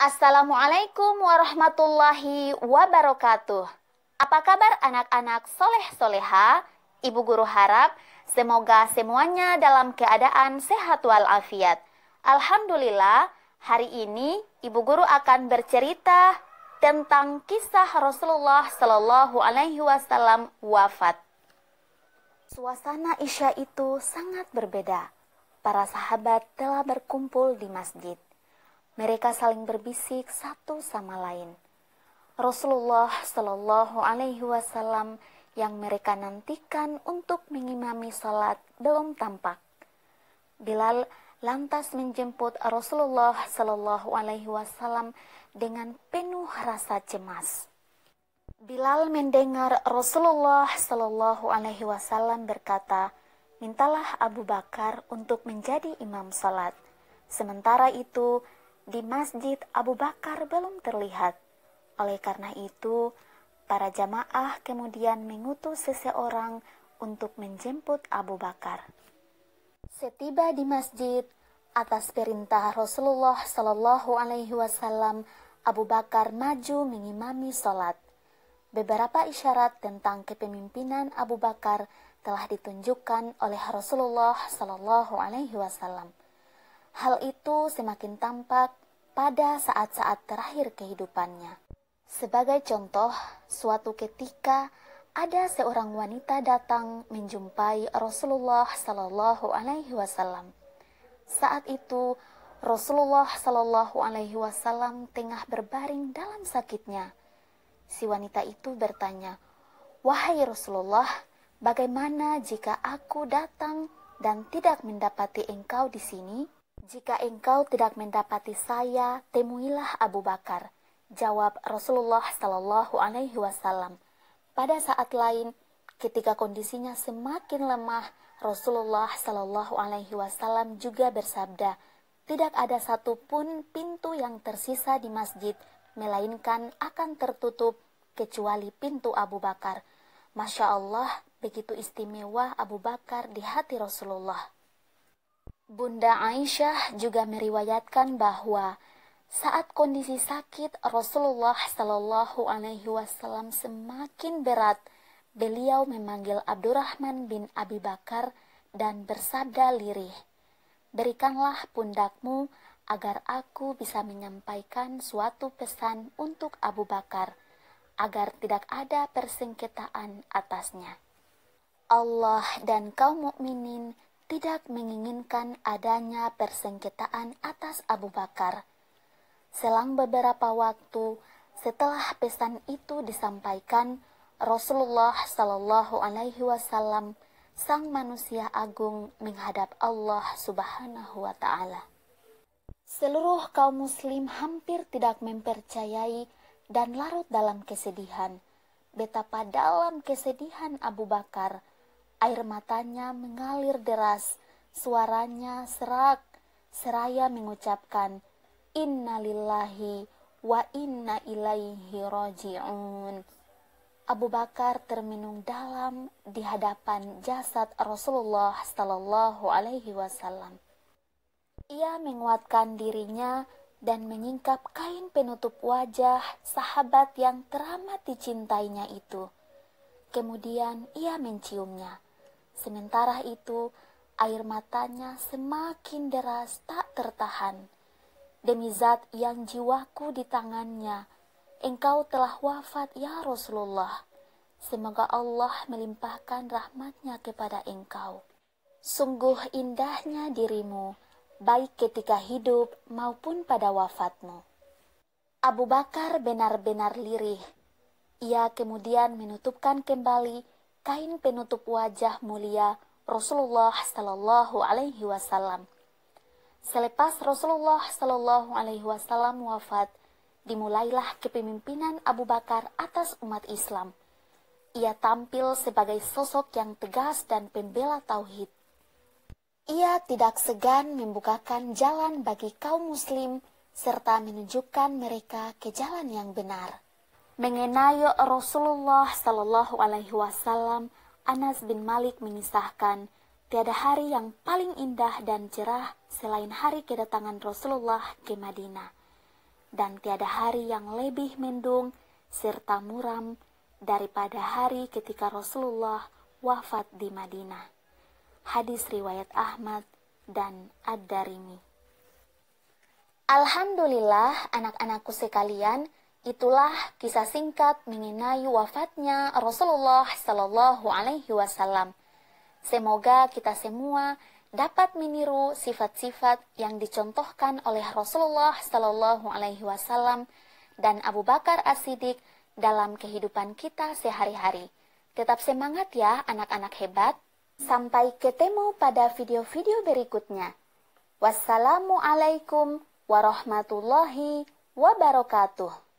Assalamualaikum warahmatullahi wabarakatuh. Apa kabar anak-anak soleh-soleha? Ibu guru harap semoga semuanya dalam keadaan sehat walafiat. Alhamdulillah, hari ini ibu guru akan bercerita tentang kisah Rasulullah Shallallahu Alaihi Wasallam wafat. Suasana Isya itu sangat berbeda. Para sahabat telah berkumpul di masjid. Mereka saling berbisik satu sama lain. Rasulullah Shallallahu Alaihi Wasallam yang mereka nantikan untuk mengimami salat belum tampak. Bilal lantas menjemput Rasulullah Shallallahu Alaihi Wasallam dengan penuh rasa cemas. Bilal mendengar Rasulullah Shallallahu Alaihi Wasallam berkata, "Mintalah Abu Bakar untuk menjadi imam salat." Sementara itu, di masjid Abu Bakar belum terlihat. Oleh karena itu, para jamaah kemudian mengutus seseorang untuk menjemput Abu Bakar. Setiba di masjid, atas perintah Rasulullah Shallallahu Alaihi Wasallam, Abu Bakar maju mengimami salat. Beberapa isyarat tentang kepemimpinan Abu Bakar telah ditunjukkan oleh Rasulullah Shallallahu Alaihi Wasallam. Hal itu semakin tampak pada saat-saat terakhir kehidupannya. Sebagai contoh, suatu ketika ada seorang wanita datang menjumpai Rasulullah Shallallahu Alaihi Wasallam. Saat itu Rasulullah Shallallahu Alaihi Wasallam tengah berbaring dalam sakitnya. Si wanita itu bertanya, "Wahai Rasulullah, bagaimana jika aku datang dan tidak mendapati engkau di sini?" "Jika engkau tidak mendapati saya, temuilah Abu Bakar," jawab Rasulullah Shallallahu Alaihi Wasallam. Pada saat lain, ketika kondisinya semakin lemah, Rasulullah Shallallahu Alaihi Wasallam juga bersabda, "Tidak ada satupun pintu yang tersisa di masjid, melainkan akan tertutup kecuali pintu Abu Bakar." Masya Allah, begitu istimewa Abu Bakar di hati Rasulullah. Bunda Aisyah juga meriwayatkan bahwa saat kondisi sakit Rasulullah Shallallahu Alaihi Wasallam semakin berat, beliau memanggil Abdurrahman bin Abi Bakar dan bersabda lirih, "Berikanlah pundakmu agar aku bisa menyampaikan suatu pesan untuk Abu Bakar, agar tidak ada persengketaan atasnya. Allah dan kaum mukminin tidak menginginkan adanya persengketaan atas Abu Bakar." Selang beberapa waktu setelah pesan itu disampaikan, Rasulullah Shallallahu Alaihi Wasallam, sang manusia agung, menghadap Allah Subhanahu wa Ta'ala. Seluruh kaum Muslim hampir tidak mempercayai dan larut dalam kesedihan. Betapa dalam kesedihan Abu Bakar. Air matanya mengalir deras, suaranya serak, seraya mengucapkan, "Inna lillahi wa inna ilaihi raji'un." Abu Bakar termenung dalam di hadapan jasad Rasulullah Sallallahu Alaihi Wasallam. Ia menguatkan dirinya dan menyingkap kain penutup wajah sahabat yang teramat dicintainya itu. Kemudian ia menciumnya. Sementara itu, air matanya semakin deras tak tertahan. "Demi zat yang jiwaku di tangannya, engkau telah wafat ya Rasulullah. Semoga Allah melimpahkan rahmatnya kepada engkau. Sungguh indahnya dirimu, baik ketika hidup maupun pada wafatmu." Abu Bakar benar-benar lirih. Ia kemudian menutupkan kembali kain penutup wajah mulia Rasulullah Sallallahu Alaihi Wasallam. Selepas Rasulullah Sallallahu Alaihi Wasallam wafat, dimulailah kepemimpinan Abu Bakar atas umat Islam. Ia tampil sebagai sosok yang tegas dan pembela tauhid. Ia tidak segan membukakan jalan bagi kaum muslim serta menunjukkan mereka ke jalan yang benar. Mengenai Rasulullah Shallallahu Alaihi Wasallam, Anas bin Malik mengisahkan, tiada hari yang paling indah dan cerah selain hari kedatangan Rasulullah ke Madinah. dan tiada hari yang lebih mendung serta muram daripada hari ketika Rasulullah wafat di Madinah. Hadis riwayat Ahmad dan Ad-Darimi. Alhamdulillah anak-anakku sekalian, itulah kisah singkat mengenai wafatnya Rasulullah Sallallahu Alaihi Wasallam. Semoga kita semua dapat meniru sifat-sifat yang dicontohkan oleh Rasulullah Sallallahu Alaihi Wasallam dan Abu Bakar As-Siddiq dalam kehidupan kita sehari-hari. Tetap semangat ya anak-anak hebat. Sampai ketemu pada video-video berikutnya. Wassalamualaikum warahmatullahi wabarakatuh.